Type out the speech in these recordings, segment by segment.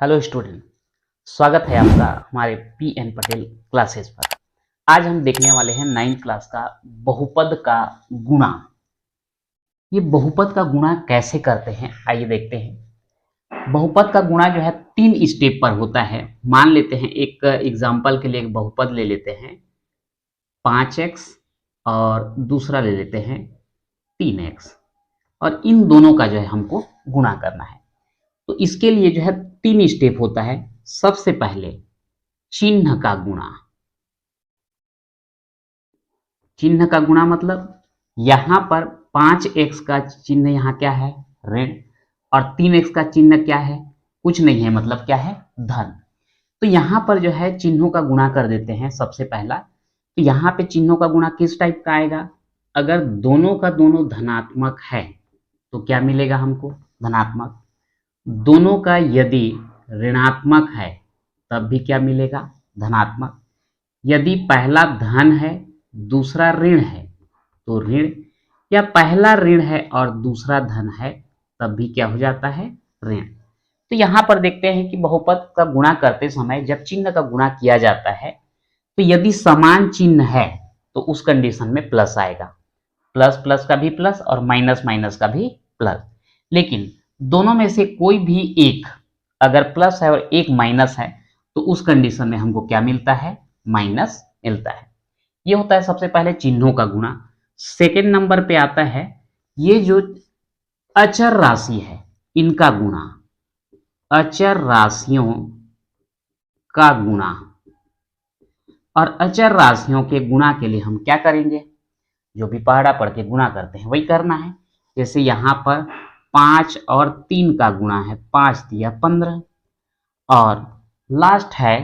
Hello student, स्वागत है आपका हमारे पी एन पटेल क्लासेस पर। आज हम देखने वाले हैं 9th क्लास का बहुपद का गुणा। ये बहुपद का गुणा कैसे करते हैं आइए देखते हैं। बहुपद का गुणा जो है 3 स्टेप पर होता है। मान लेते हैं एक एग्जांपल के लिए एक बहुपद ले लेते हैं 5x और दूसरा ले लेते हैं 3x और इन दोनों का जो है हमको गुणा करना है। तो इसके लिए जो है 3 स्टेप होता है। सबसे पहले चिन्ह का गुणा। चिन्ह का गुणा मतलब यहां पर 5x का चिन्ह यहां क्या है, ऋण, और 3x का चिन्ह क्या है, कुछ नहीं है, मतलब क्या है, धन। तो यहां पर जो है चिन्हों का गुणा कर देते हैं। सबसे पहला तो यहां पे चिन्हों का गुणा किस टाइप का आएगा, अगर दोनों का दोनों धनात्मक है तो क्या मिलेगा हमको, धनात्मक। दोनों का यदि ऋणात्मक है तब भी क्या मिलेगा, धनात्मक। यदि पहला धन है दूसरा ऋण है तो ऋण, या पहला ऋण है और दूसरा धन है तब भी क्या हो जाता है, ऋण। तो यहां पर देखते हैं कि बहुपद का गुणा करते समय जब चिन्ह का गुणा किया जाता है तो यदि समान चिन्ह है तो उस कंडीशन में प्लस आएगा, प्लस प्लस का भी प्लस और माइनस माइनस का भी प्लस। लेकिन दोनों में से कोई भी एक अगर प्लस है और एक माइनस है तो उस कंडीशन में हमको क्या मिलता है, माइनस मिलता है। ये होता है सबसे पहले चिन्हों का गुणा। सेकेंड नंबर पे आता है ये जो अचर राशि है इनका गुणा, अचर राशियों का गुणा। और अचर राशियों के गुणा के लिए हम क्या करेंगे, जो भी पहाड़ा पढ़ के गुणा करते हैं वही करना है। जैसे यहां पर 5 और 3 का गुणा है, 5 दिया 15। और लास्ट है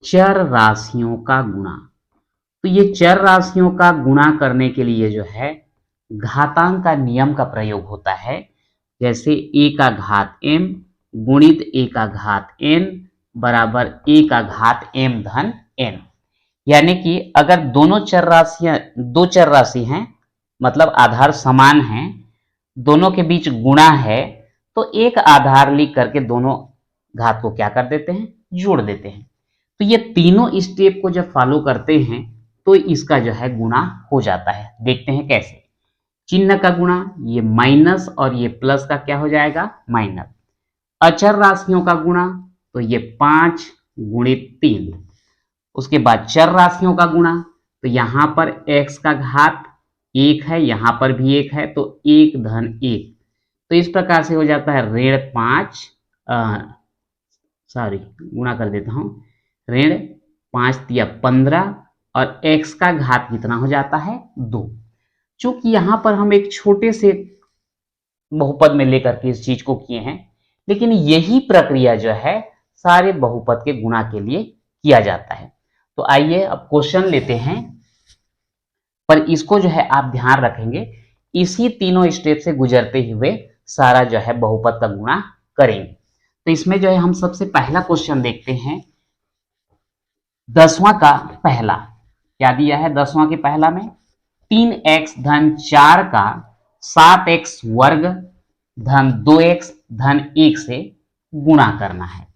चर राशियों का गुणा। तो ये चर राशियों का गुणा करने के लिए जो है घातांक का नियम का प्रयोग होता है। जैसे a का घात m गुणित a का घात n बराबर a का घात m धन n। यानी कि अगर दोनों चर राशियां, दो चर राशि हैं मतलब आधार समान हैं, दोनों के बीच गुणा है, तो एक आधार लिख करके दोनों घात को क्या कर देते हैं, जोड़ देते हैं। तो ये तीनों स्टेप को जब फॉलो करते हैं तो इसका जो है गुणा हो जाता है। देखते हैं कैसे। चिन्ह का गुणा, ये माइनस और ये प्लस का क्या हो जाएगा, माइनस। अचर राशियों का गुणा तो ये 5 गुणित 3। उसके बाद चर राशियों का गुणा तो यहां पर x का घात 1 है, यहां पर भी 1 है तो 1 धन 1। तो इस प्रकार से हो जाता है ऋण 5, गुणा कर देता हूं, ऋण 5 दिया 15 और x का घात कितना हो जाता है, 2। चूंकि यहां पर हम एक छोटे से बहुपद में लेकर के इस चीज को किए हैं, लेकिन यही प्रक्रिया जो है सारे बहुपद के गुणा के लिए किया जाता है। तो आइए अब क्वेश्चन लेते हैं, पर इसको जो है आप ध्यान रखेंगे, इसी तीनों स्टेप से गुजरते हुए सारा जो है बहुपद का गुणा करेंगे। तो इसमें जो है हम सबसे पहला क्वेश्चन देखते हैं 10वां का पहला। क्या दिया है 10वां के पहला में, 3x धन 4 का 7x वर्ग धन 2x धन 1 से गुणा करना है।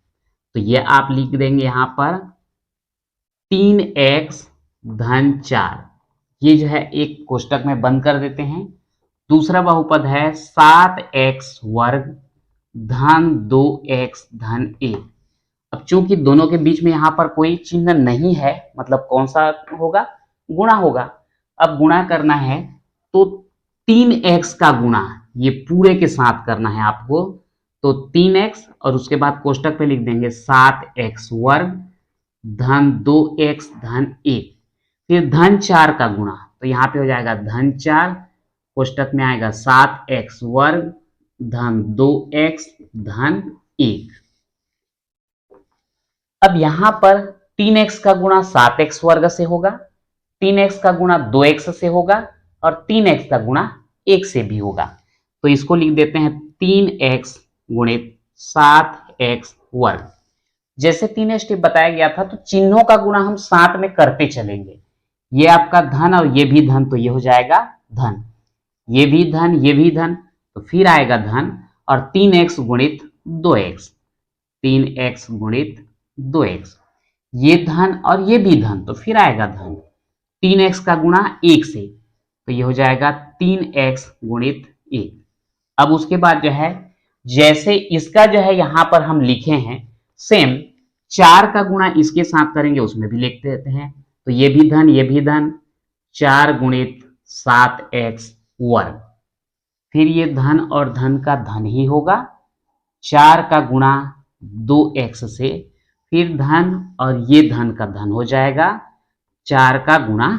तो ये आप लिख देंगे यहां पर 3x धन 4, ये जो है एक कोष्टक में बंद कर देते हैं। दूसरा बहुपद है 7x वर्ग धन 2x धन 1। अब चूंकि दोनों के बीच में यहां पर कोई चिन्ह नहीं है, मतलब कौन सा होगा, गुणा होगा। अब गुणा करना है तो 3x का गुणा ये पूरे के साथ करना है आपको। तो 3x और उसके बाद कोष्टक पे लिख देंगे 7x वर्ग धन 2x धन 1। फिर धन 4 का गुणा तो यहां पे हो जाएगा धन 4, कोष्टक में आएगा 7x वर्ग धन 2x धन 1। अब यहां पर 3x का गुणा 7x वर्ग से होगा, 3x का गुणा 2x से होगा और 3x का गुणा 1 से भी होगा। तो इसको लिख देते हैं 3x गुणित 7x वर्ग। जैसे 3 स्टेप बताया गया था तो चिन्हों का गुणा हम साथ में करते चलेंगे। ये आपका धन और ये भी धन, तो ये हो जाएगा धन, ये भी धन, ये भी धन, तो फिर आएगा धन और 3x गुणित 2x। 3x गुणित 2x, ये धन और ये भी धन, तो फिर आएगा धन 3x का गुणा 1 से, तो ये हो जाएगा 3x गुणित 1। अब उसके बाद जो है जैसे इसका जो है यहां पर हम लिखे हैं सेम 4 का गुणा इसके साथ करेंगे उसमें भी लिख देते हैं, तो ये भी धन ये भी धन, 4 गुणित 7x वर्ग, फिर ये धन और धन का धन ही होगा, 4 का गुणा 2x से, फिर धन और ये धन का धन हो जाएगा 4 का गुणा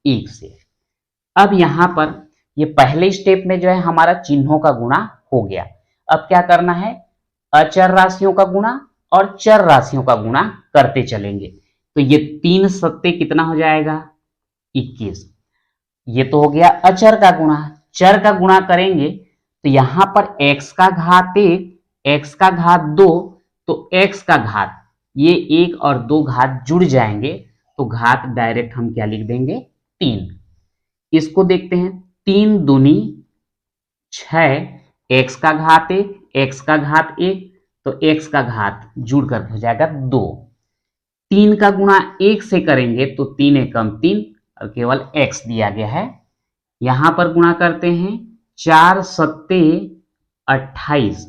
1 से। अब यहां पर ये पहले स्टेप में जो है हमारा चिन्हों का गुणा हो गया। अब क्या करना है, अचर राशियों का गुणा और चर राशियों का गुणा करते चलेंगे। तो ये 3 सत्ते कितना हो जाएगा 21, ये तो हो गया अचर का गुणा। चर का गुणा करेंगे तो यहां पर x का घात 1, x का घात 2, तो x का घात, ये 1 और 2 घात जुड़ जाएंगे तो घात डायरेक्ट हम क्या लिख देंगे 3। इसको देखते हैं, 3 दूनी 6, x का घात 1, x का घात 1, तो x का घात जुड़ कर हो जाएगा 2। 3 का गुणा 1 से करेंगे तो 3 एकम 3 और केवल x दिया गया है। यहां पर गुणा करते हैं, 4 सत्ते 28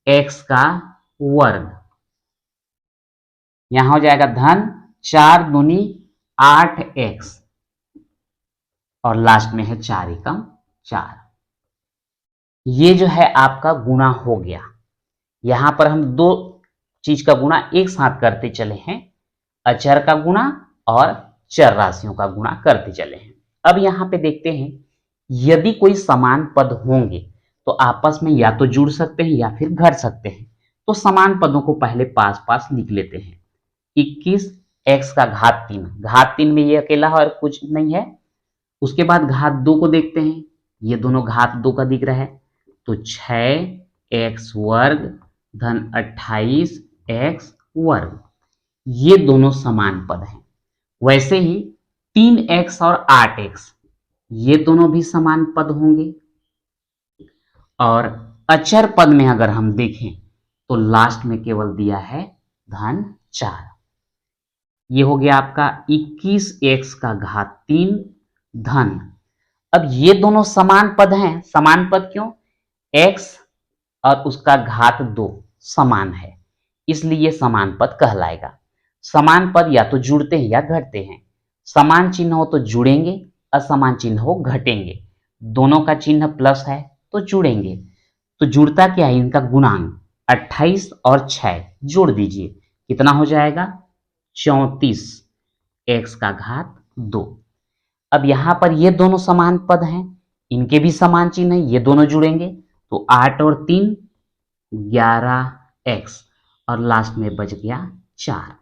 x का वर्ग, यहां हो जाएगा धन 4 दूनी 8x और लास्ट में है 4 एकम 4। ये जो है आपका गुणा हो गया। यहां पर हम दो चीज का गुणा एक साथ करते चले हैं, अचर का गुणा और चर राशियों का गुणा करते चले हैं। अब यहां पे देखते हैं, यदि कोई समान पद होंगे तो आपस में या तो जुड़ सकते हैं या फिर घट सकते हैं। तो समान पदों को पहले पास पास लिख लेते हैं। 21 x का घात 3, घात 3 में ये अकेला है और कुछ नहीं है। उसके बाद घात 2 को देखते हैं, ये दोनों घात 2 का दिख रहा है, तो 6x वर्ग धन 28x वर्ग, ये दोनों समान पद हैं। वैसे ही 3x और 8x, ये दोनों भी समान पद होंगे। और अचर पद में अगर हम देखें तो लास्ट में केवल दिया है धन 4। ये हो गया आपका 21x का घात 3 धन। अब ये दोनों समान पद हैं। समान पद क्यों, x और उसका घात 2 समान है, इसलिए ये समान पद कहलाएगा। समान पद या तो जुड़ते हैं या घटते हैं। समान चिन्ह हो तो जुड़ेंगे, असमान चिन्ह हो घटेंगे। दोनों का चिन्ह प्लस है तो जुड़ेंगे। तो जुड़ता क्या है, इनका गुणांक 28 और 6 जोड़ दीजिए, कितना हो जाएगा 34 x का घात 2। अब यहां पर ये दोनों समान पद हैं, इनके भी समान चिन्ह है, ये दोनों जुड़ेंगे तो 8 और 3 11x और लास्ट में बच गया 4।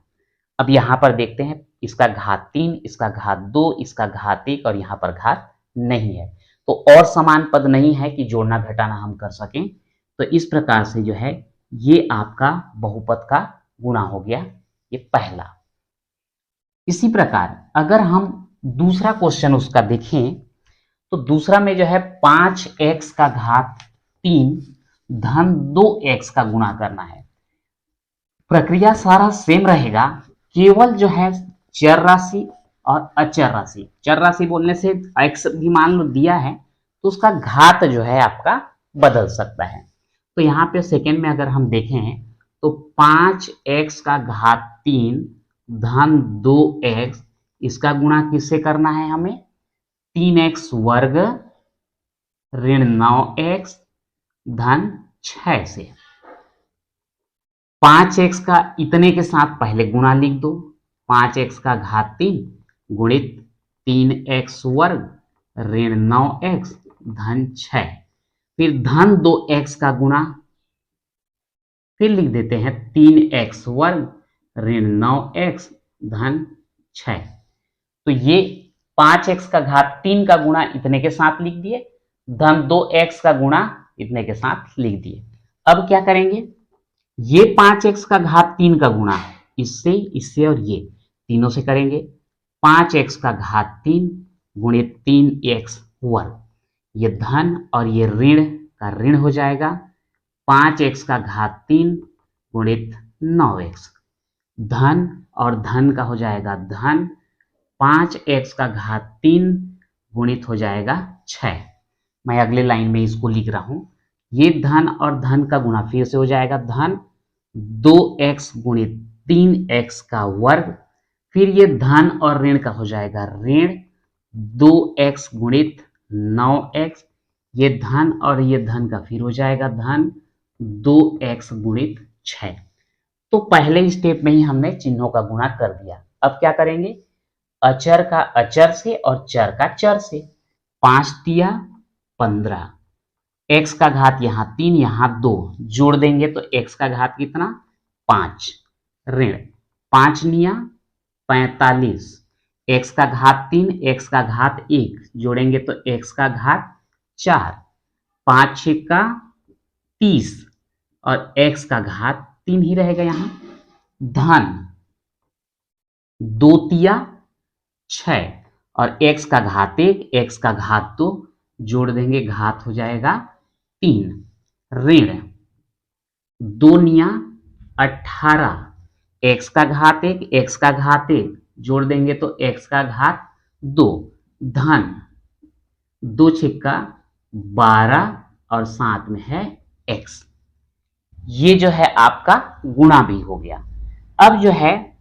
अब यहां पर देखते हैं, इसका घात 3, इसका घात 2, इसका घात 1 और यहां पर घात नहीं है, तो और समान पद नहीं है कि जोड़ना घटाना हम कर सकें। तो इस प्रकार से जो है ये आपका बहुपद का गुणा हो गया, ये पहला। इसी प्रकार अगर हम दूसरा क्वेश्चन उसका देखें तो दूसरा में जो है 5x का घात 3 धन 2x का गुणा करना है। प्रक्रिया सारा सेम रहेगा, केवल जो है चर राशि और अचर राशि, चर राशि बोलने से x भी मान लो दिया है तो उसका घात जो है आपका बदल सकता है। तो यहाँ पे सेकेंड में अगर हम देखें तो 5x का घात 3 धन 2x, इसका गुणा किससे करना है हमें, 3x वर्ग ऋण 9x धन 6 से। 5x का इतने के साथ पहले गुणा लिख दो, 5x का घात 3 गुणित 3x वर्ग ऋण 9x धन 6, फिर धन 2x का गुणा, फिर लिख देते हैं 3x वर्ग ऋण 9x धन 6। तो ये 5x का घात 3 का गुणा इतने के साथ लिख दिए, धन 2x का गुणा इतने के साथ लिख दिए। अब क्या करेंगे, ये 5x का घात 3 का गुणा इससे इससे और ये तीनों से करेंगे, 5x का घात 3 गुणित 3x वर्ग, ये धन और ये ऋण का ऋण हो जाएगा, 5x का घात 3 गुणित 9x, धन और धन का हो जाएगा धन 5x का घात 3 गुणित हो जाएगा 6। मैं अगले लाइन में इसको लिख रहा हूं, ये धन और धन का गुणा फिर से हो जाएगा धन 2x गुणित 3x का वर्ग, फिर ये धन और ऋण का हो जाएगा ऋण 2x गुणित 9x, ये धन और ये धन का फिर हो जाएगा धन 2x गुणित 6। तो पहले स्टेप में ही हमने चिन्हों का गुणा कर दिया। अब क्या करेंगे, अचर का अचर से और चर का चर से। 5 तिया 15, x का घात यहाँ 3 यहाँ 2 जोड़ देंगे तो x का घात कितना 5, ऋण 5 निया 45, x का घात 3 x का घात 1 जोड़ेंगे तो x का घात 4, 5 छक्का 30 और x का घात 3 ही रहेगा यहाँ, धन 2 तिया 6 और x का घात 1 x का घात 2 जोड़ देंगे घात हो जाएगा 3, ऋण 2 निया 18, x का घात 1 x का घात 1 जोड़ देंगे तो x का घात 2, धन 2 छक्का 12 और साथ में है x। ये जो है आपका गुणा भी हो गया। अब जो है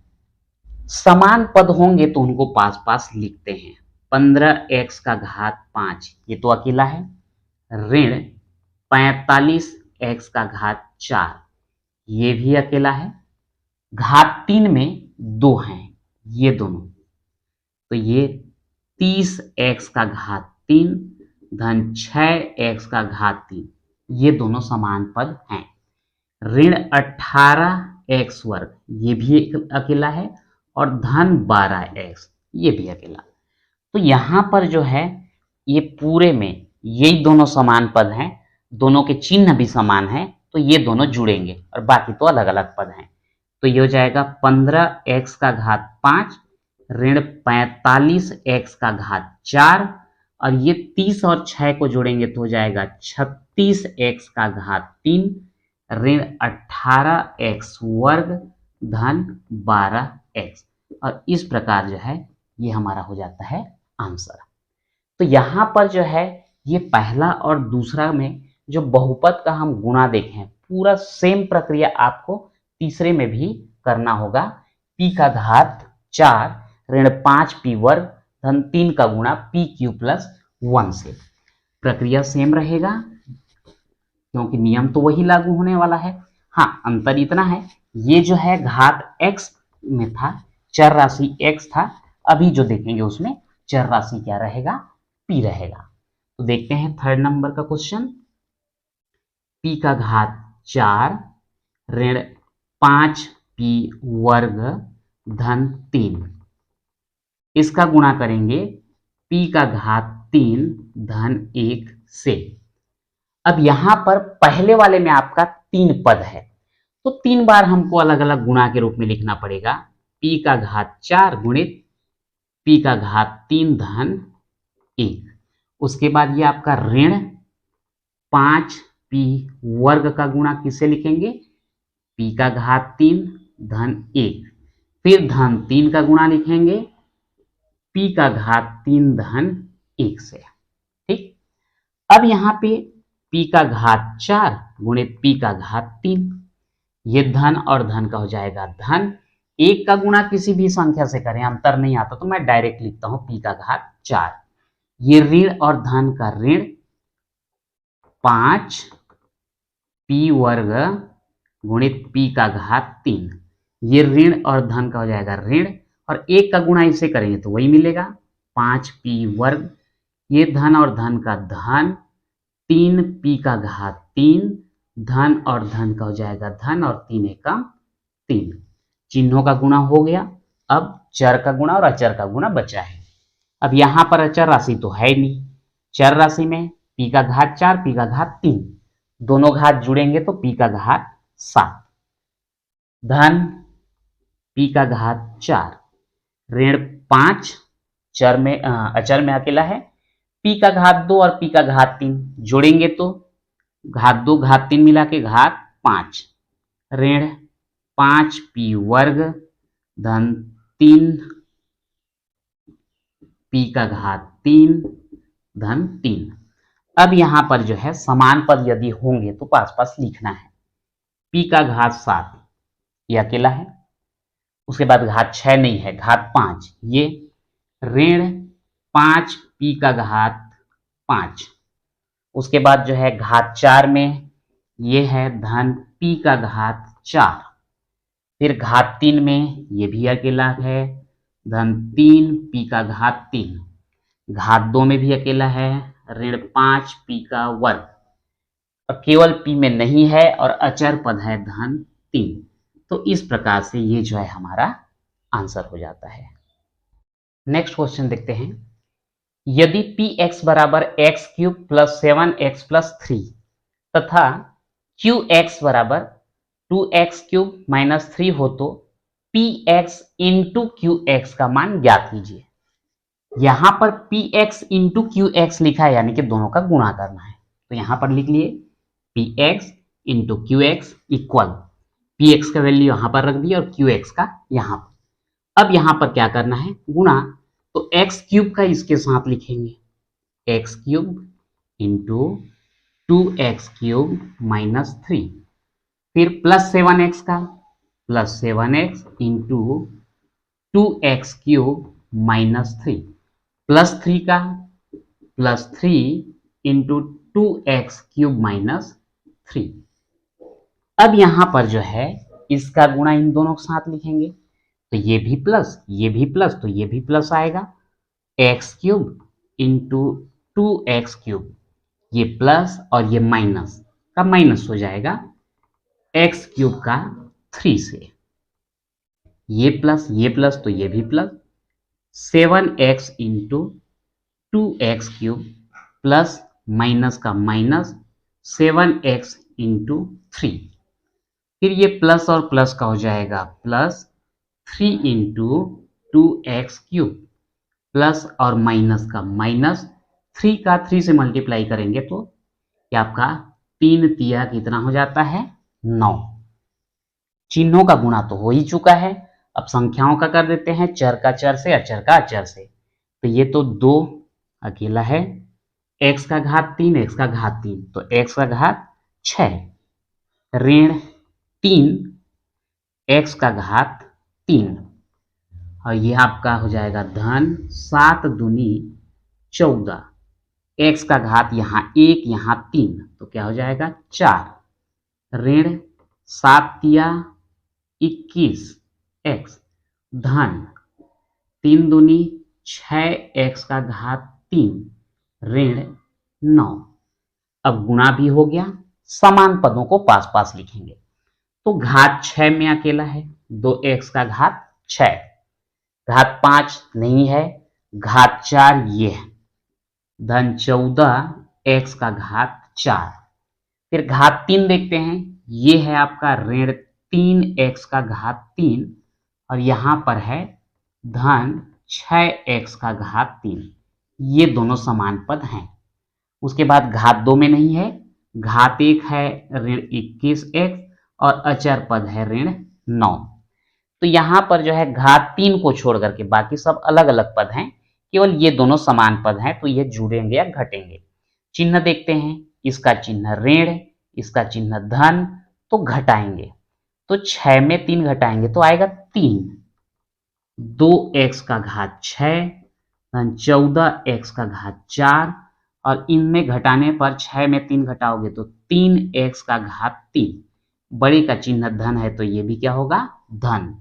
समान पद होंगे तो उनको पास पास लिखते हैं। 15x का घात 5 ये तो अकेला है, ऋण 45x का घात 4 ये भी अकेला है, घात 3 में 2 हैं ये दोनों, तो ये 30x का घात 3 धन 6x का घात 3 ये दोनों समान पद हैं। ऋण 18x वर्ग ये भी अकेला है और धन 12x ये भी अकेला। तो यहां पर जो है ये पूरे में यही दोनों समान पद हैं, दोनों के चिन्ह भी समान हैं, तो ये दोनों जुड़ेंगे और बाकी तो अलग अलग पद हैं। तो ये हो जाएगा 15x का घात 5 ऋण 45x का घात 4 और ये 30 और 6 को जोड़ेंगे तो हो जाएगा 36x का घात 3 ऋण 18x वर्ग धन 12x, और इस प्रकार जो है ये हमारा हो जाता है आंसर। तो यहाँ पर जो है ये पहला और दूसरा में जो बहुपद का हम गुणा देखें, पूरा सेम प्रक्रिया आपको तीसरे में भी करना होगा। p का घात 4 ऋण 5p वर्ग धन 3 का गुणा pq प्लस 1 से। प्रक्रिया सेम रहेगा क्योंकि नियम तो वही लागू होने वाला है। हाँ, अंतर इतना है, ये जो है घात x में था, चर राशि x था, अभी जो देखेंगे उसमें चर राशि क्या रहेगा, p रहेगा। तो देखते हैं थर्ड नंबर का क्वेश्चन। p का घात 4 ऋण 5p वर्ग धन 3, इसका गुणा करेंगे p का घात 3 धन 1 से। अब यहां पर पहले वाले में आपका 3 पद है तो 3 बार हमको अलग अलग गुणा के रूप में लिखना पड़ेगा। p का घात 4 गुणित p का घात 3 धन 1, उसके बाद ये आपका ऋण 5p वर्ग का गुणा किससे लिखेंगे, p का घात 3 धन 1, फिर धन 3 का गुणा लिखेंगे p का घात 3 धन 1 से। ठीक, अब यहाँ पे p का घात 4 गुणित p का घात 3, ये धन और धन का हो जाएगा धन, 1 का गुणा किसी भी संख्या से करें अंतर नहीं आता तो मैं डायरेक्ट लिखता हूं p का घात 4, ये ऋण और धन का ऋण 5p वर्ग गुणित p का घात 3, ये ऋण और धन का हो जाएगा ऋण, और 1 का गुणा इसे करेंगे तो वही मिलेगा 5p वर्ग, ये धन और धन का धन 3p का घात 3 धन और धन का हो जाएगा धन और 3 एकम 3, चिन्हों का गुणा हो गया। अब चर का गुणा और अचर का गुणा बचा है। अब यहां पर अचर राशि तो है नहीं, चर राशि में p का घात 4 p का घात 3 दोनों घात जुड़ेंगे तो p का घात 7 धन p का घात 4 ऋण 5 चर में अचर में अकेला है, p का घात 2 और p का घात 3 जोड़ेंगे तो घात 2 घात 3 मिला के घात 5 ऋण 5p वर्ग धन 3p का घात 3 धन 3। अब यहां पर जो है समान पद यदि होंगे तो पास पास लिखना है। p का घात 7 ये अकेला है, उसके बाद घात 6 नहीं है, घात 5 ये, ऋण 5p का घात 5, उसके बाद जो है घात 4 में ये है धन p का घात 4, फिर घात 3 में ये भी अकेला है धन 3p का घात 3, घात 2 में भी अकेला है ऋण 5p का वर्ग, और केवल p में नहीं है और अचर पद है धन 3। तो इस प्रकार से ये जो है हमारा आंसर हो जाता है। नेक्स्ट क्वेश्चन देखते हैं। यदि px बराबर x cube plus 7x plus 3 तथा qx बराबर 2x क्यूब माइनस 3 हो तो px इंटू qx का मान ज्ञात कीजिए। यहां पर px इंटू qx लिखा है, यानी कि दोनों का गुणा करना है, तो यहां पर लिख लिए px into qx equal px का वैल्यू यहां पर रख दिया और qx का यहां पर। अब यहां पर क्या करना है, गुणा, तो x क्यूब का इसके साथ लिखेंगे, x cube into 2x cube minus 3, फिर प्लस 7x का, plus 7x into 2x cube minus 3, plus 3 का, plus 3 into 2x cube minus 3। अब यहां पर जो है इसका गुणा इन दोनों के साथ लिखेंगे, तो ये भी प्लस, ये भी प्लस, तो ये भी प्लस आएगा, x cube into 2x cube, ये प्लस और ये माइनस का माइनस हो जाएगा एक्स क्यूब का 3 से, ये प्लस तो ये भी plus, 7x into 2x cube plus minus का माइनस 7x इंटू 3, फिर ये प्लस और प्लस का हो जाएगा plus 3 into 2x cube plus और माइनस का माइनस 3 का 3 से मल्टीप्लाई करेंगे तो ये आपका 3 तिया कितना हो जाता है 9। चिन्हों का गुणा तो हो ही चुका है, अब संख्याओं का कर देते हैं, चर का चर से, अचर का अचर से। तो ये तो 2 अकेला है, x का घात 3, x का घात 3, तो x का घात 6 ऋण 3 x का घात 3, और यह आपका हो जाएगा धन 7 दूनी 14, x का घात यहाँ 1 यहाँ 3, तो क्या हो जाएगा 4 ऋण 7 तिया 21 x धन 3 दूनी 6x का घात 3 ऋण 9। अब गुणा भी हो गया, समान पदों को पास पास लिखेंगे, तो घात 6 में अकेला है 2x का घात 6, घात 5 नहीं है, घात 4 ये है धन 14x का घात 4, फिर घात 3 देखते हैं, ये है आपका ऋण 3x का घात 3, और यहां पर है धन 6x का घात 3, ये दोनों समान पद हैं। उसके बाद घात 2 में नहीं है, घात 1 है ऋण 21x और अचर पद है ऋण 9, तो यहां पर जो है घात 3 को छोड़ करके बाकी सब अलग अलग पद हैं, केवल ये दोनों समान पद हैं, तो ये जुड़ेंगे या घटेंगे। चिन्ह देखते हैं, इसका चिन्ह ऋण, इसका चिन्ह धन, तो घटाएंगे, तो 6 में 3 घटाएंगे तो आएगा 3, 2x का घात 6 धन 14x का घात 4, और इनमें घटाने पर 6 में 3 घटाओगे तो 3x का घात 3, बड़े का चिन्ह धन है तो ये भी क्या होगा धन,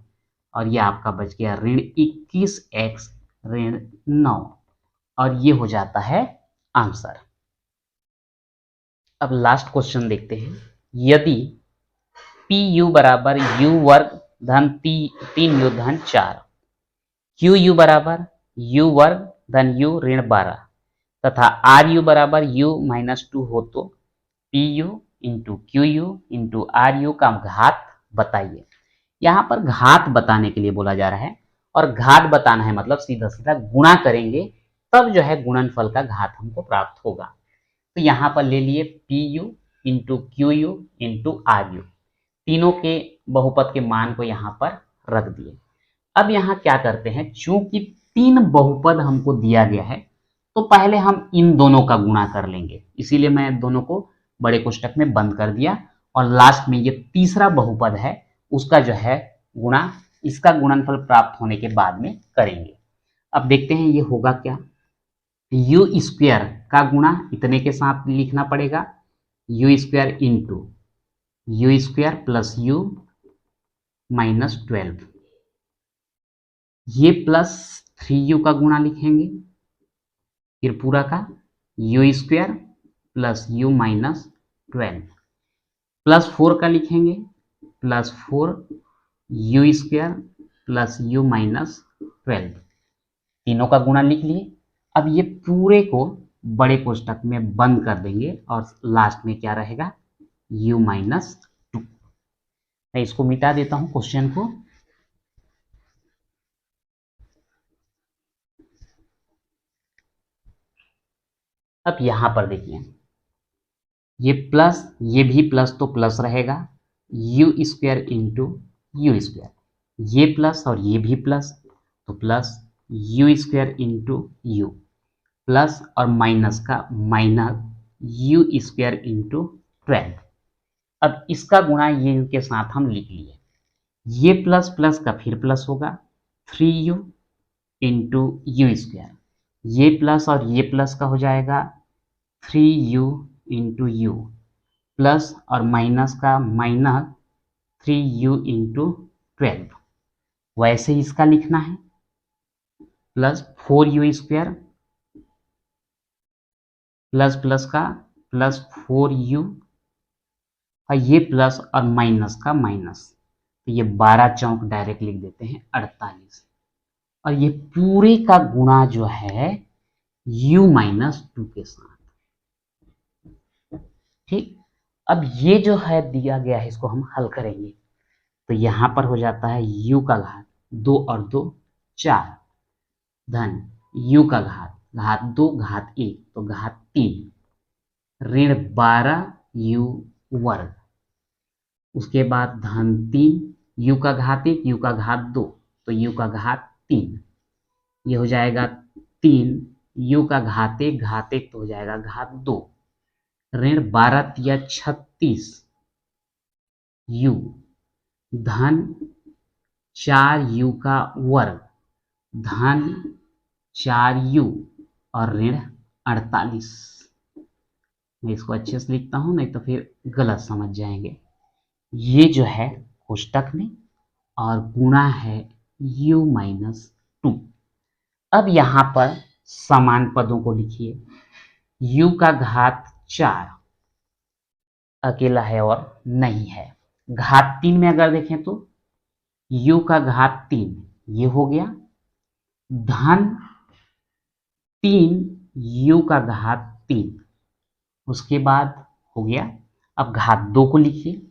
और ये आपका बच गया ऋण 21x ऋण 9, और ये हो जाता है आंसर। अब लास्ट क्वेश्चन देखते हैं। यदि पी बराबर u वर्ग धन 3u धन 4, क्यू बराबर u वर्ग धन u ऋण 12 तथा आर बराबर u माइनस 2 हो तो P U into Q U into R U का घात बताइए। यहाँ पर घात बताने के लिए बोला जा रहा है, और घात बताना है मतलब सीधा सीधा गुणा करेंगे तब जो है गुणनफल का घात हमको प्राप्त होगा। तो यहाँ पर ले लिए P U into Q U into R U, तीनों के बहुपद के मान को यहाँ पर रख दिए। अब यहाँ क्या करते हैं, चूंकि 3 बहुपद हमको दिया गया है तो पहले हम इन दोनों का गुणा कर लेंगे, इसीलिए मैं दोनों को बड़े कोष्टक में बंद कर दिया और लास्ट में ये तीसरा बहुपद है उसका जो है गुणा, इसका गुणनफल प्राप्त होने के बाद में करेंगे। अब देखते हैं ये होगा क्या। यू स्क्वायर का गुणा इतने के साथ लिखना पड़ेगा, you square into you square plus you minus 12, ये प्लस 3u का गुणा लिखेंगे, फिर पूरा का you square plus you minus 12 plus 4 का लिखेंगे, plus 4 you square plus you minus 12, तीनों का गुणा लिख लिए। अब ये पूरे को बड़े कोष्टक में बंद कर देंगे और लास्ट में क्या रहेगा, u माइनस 2। मैं इसको मिटा देता हूं क्वेश्चन को। अब यहां पर देखिए ये प्लस, ये भी प्लस तो प्लस रहेगा, you square into you square, ये प्लस और ये भी प्लस तो plus you square into you, plus और माइनस का माइनस यू स्क्वायर इंटू 12। अब इसका गुणा ये इनके साथ हम लिख लिए, ये प्लस प्लस का फिर प्लस होगा 3u इंटू यू स्क्वायर, ये प्लस और ये प्लस का हो जाएगा 3u इंटू यू, प्लस और माइनस का माइनस 3u इंटू 12। वैसे ही इसका लिखना है plus 4u square plus plus का प्लस 4u और ये प्लस और माइनस का माइनस, तो ये 12 चौक डायरेक्ट लिख देते हैं 48, और ये पूरे का गुणा जो है u माइनस 2 के साथ। ठीक, अब ये जो है दिया गया है इसको हम हल करेंगे तो यहां पर हो जाता है u का घात 2 और 2 4 धन u का घात 2 घात 1 तो घात 3 ऋण 12u वर्ग, उसके बाद धन 3 u का घात 1 u का घात 2 तो u का घात 3, ये हो जाएगा 3 u का घात 1 तो हो जाएगा घात 2 ऋण 12 तिया 36 u धन 4u का वर्ग धन 4u और ऋण 48। मैं इसको अच्छे से लिखता हूं नहीं तो फिर गलत समझ जाएंगे। ये जो है कोष्टक में और गुणा है u माइनस 2। अब यहां पर समान पदों को लिखिए, u का घात 4 अकेला है और नहीं है, घात 3 में अगर देखें तो u का घात 3 ये हो गया धन 3 u का घात 3, उसके बाद हो गया। अब घात 2 को लिखिए,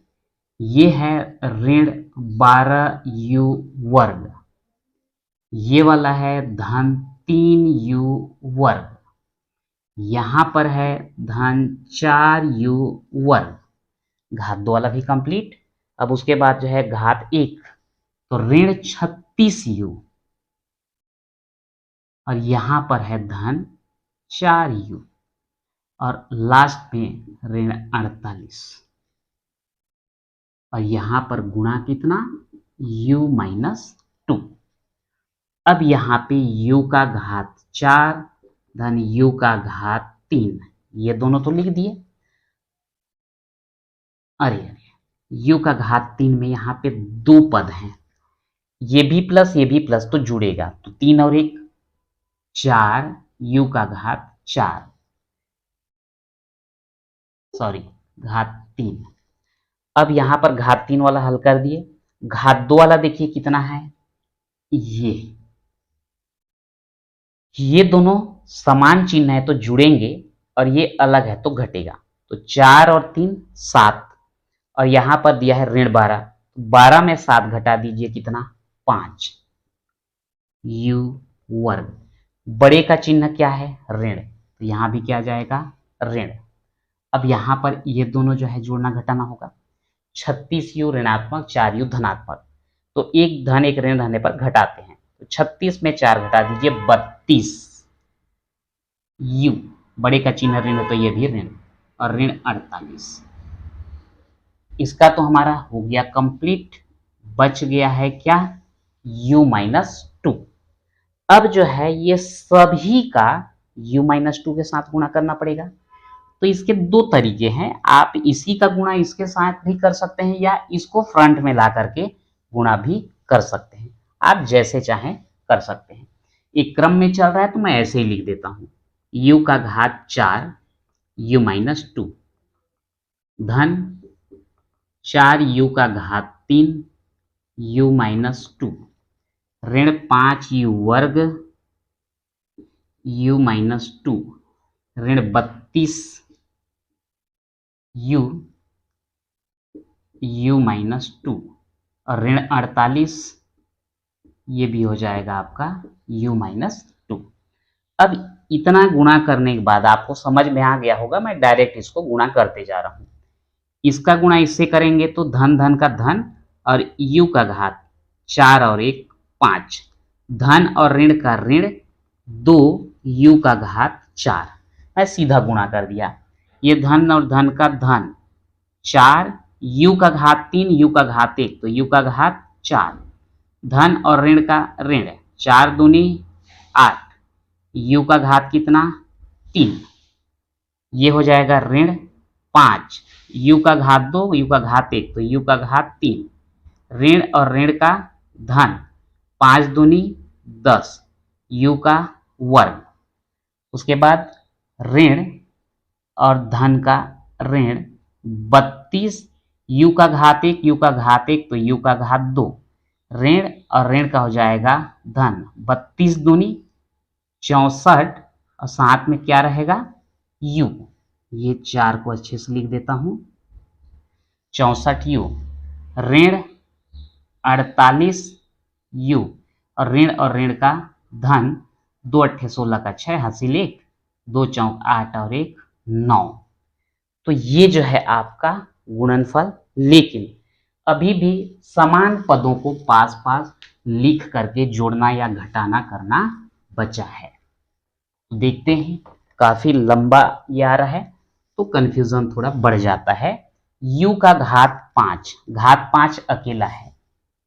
ये है ऋण 12u वर्ग, ये वाला है धन 3u वर्ग, यहां पर है धन 4u वर्ग, घात 2 वाला भी कंप्लीट। अब उसके बाद जो है घात 1 तो ऋण 36u और यहां पर है धन 4u और लास्ट में ऋण 48 और यहां पर गुणा कितना u माइनस 2। अब यहां पे u का घात 4 धन u का घात 3, ये दोनों तो लिख दिए। अरे u का घात 3 में यहां पे 2 पद हैं, ये भी प्लस तो जुड़ेगा तो 3 और 1 4 u का घात 4 सॉरी घात 3। अब यहां पर घात 3 वाला हल कर दिए, घात 2 वाला देखिए कितना है, ये दोनों समान चिन्ह है तो जुड़ेंगे और ये अलग है तो घटेगा, तो 4 और 3 7 और यहां पर दिया है ऋण 12, 12 में 7 घटा दीजिए कितना 5 u वर्ग, बड़े का चिन्ह क्या है ऋण तो यहां भी क्या आ जाएगा ऋण। अब यहां पर ये दोनों जो है जोड़ना घटाना होगा, 36u ऋणात्मक 4u धनात्मक, तो एक धन एक ऋण रहने पर घटाते हैं। तो 36 में 4 घटा दीजिए 32u, बड़े का चिन्ह ऋण है तो ये भी ऋण, और ऋण 48। इसका तो हमारा हो गया कंप्लीट। बच गया है क्या, u-2। अब जो है ये सभी का u-2 के साथ गुणा करना पड़ेगा। तो इसके दो तरीके हैं, आप इसी का गुणा इसके साथ भी कर सकते हैं या इसको फ्रंट में ला करके गुणा भी कर सकते हैं, आप जैसे चाहें कर सकते हैं। एक क्रम में चल रहा है तो मैं ऐसे ही लिख देता हूं, u का घात 4 u-2 धन 4u का घात 3 u-2 ऋण 5u वर्ग u-2 ऋण 32u u-2 और ऋण 48, ये भी हो जाएगा आपका u-2। अब इतना गुणा करने के बाद आपको समझ में आ गया होगा, मैं डायरेक्ट इसको गुणा करते जा रहा हूं। इसका गुणा इससे करेंगे तो धन धन का धन और u का घात 4 और 1 5, धन और ऋण का ऋण 2 u का घात 4, मैं सीधा गुणा कर दिया। ये धन और धन का धन 4 u का घात 3 u का घात 1, तो u का घात 4, धन और ऋण का ऋण 4 दूनी 8, u का घात कितना 3, ये हो जाएगा ऋण 5, u का घात 2 u का घात 1, तो u का घात 3, ऋण और ऋण का धन 5 दूनी 10 u का वर्ग, उसके बाद ऋण और धन का ऋण 32 u का घात 1 u का घात 1, तो u का घात 2, ऋण और ऋण का हो जाएगा धन 32 दूनी 64 और साथ में क्या रहेगा u, ये 4 को अच्छे से लिख देता हूं 64u ऋण 48u और ऋण का धन 2 8 16 का 6 हासिल 1 2 चौक 8 और 1 9। तो ये जो है आपका गुणनफल, लेकिन अभी भी समान पदों को पास पास लिख करके जोड़ना या घटाना करना बचा है। देखते हैं, काफी लंबा ये आ रहा है तो कंफ्यूजन थोड़ा बढ़ जाता है। u का घात 5, घात 5 अकेला है,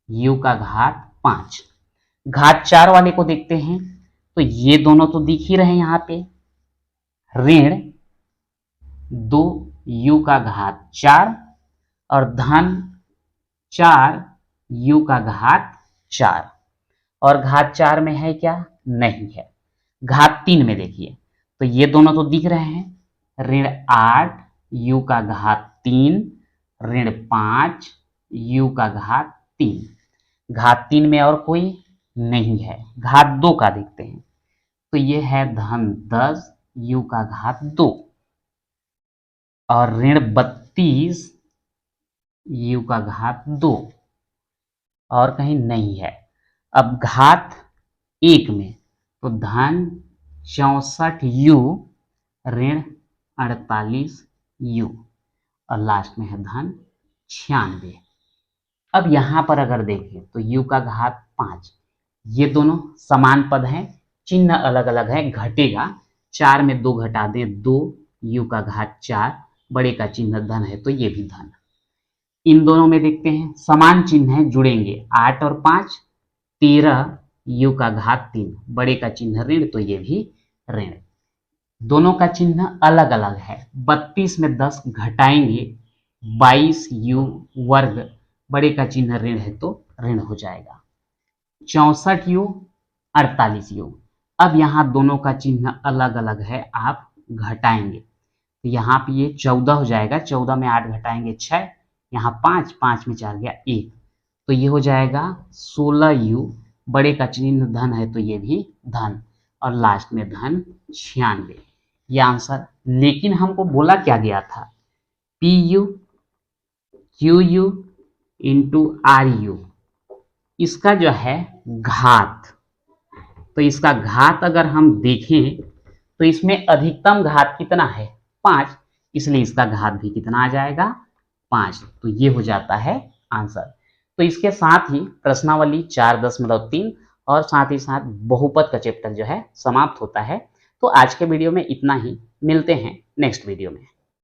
u का घात 5, घात 4 वाले को देखते हैं तो ये दोनों तो दिख ही रहे हैं यहाँ पे, ऋण 2 u का घात 4 और धन 4 u का घात 4, और घात 4 में है क्या, नहीं है। घात 3 में देखिए तो ये दोनों तो दिख रहे हैं, ऋण 8 u का घात 3 ऋण 5 u का घात 3, घात 3 में और कोई नहीं है। घात 2 का देखते हैं तो ये है धन 10 u का घात 2 और ऋण 32 u का घात 2, और कहीं नहीं है। अब घात 1 में तो धन 64u ऋण 48u और लास्ट में है धन 96। अब यहां पर अगर देखें तो u का घात 5, ये दोनों समान पद हैं, चिन्ह अलग अलग है, घटेगा 4 में 2 घटा दें 2 u का घात 4, बड़े का चिन्ह धन है तो ये भी धन। इन दोनों में देखते हैं समान चिन्ह है, जुड़ेंगे 8 और 5 13 u का घात 3, बड़े का चिन्ह ऋण तो ये भी ऋण। दोनों का चिन्ह अलग अलग है, 32 में 10 घटाएंगे 22 u वर्ग, बड़े का चिन्ह ऋण है तो ऋण हो जाएगा 64u 48u। अब यहाँ दोनों का चिन्ह अलग अलग है, आप घटाएंगे तो यहाँ पे ये 14 हो जाएगा, 14 में 8 घटाएंगे 6, यहाँ 5 5 में 4 गया 1, तो ये हो जाएगा 16u, बड़े का चिन्ह धन है तो ये भी धन, और लास्ट में धन 96, ये आंसर। लेकिन हमको बोला क्या गया था, PU QU इंटू RU, इसका जो है घात, तो इसका घात अगर हम देखें तो इसमें अधिकतम घात कितना है 5, इसलिए इसका घात भी कितना आ जाएगा 5। तो ये हो जाता है आंसर। तो इसके साथ ही प्रश्नावली 4.3 और साथ ही साथ बहुपद का चैप्टर जो है समाप्त होता है। तो आज के वीडियो में इतना ही, मिलते हैं नेक्स्ट वीडियो में।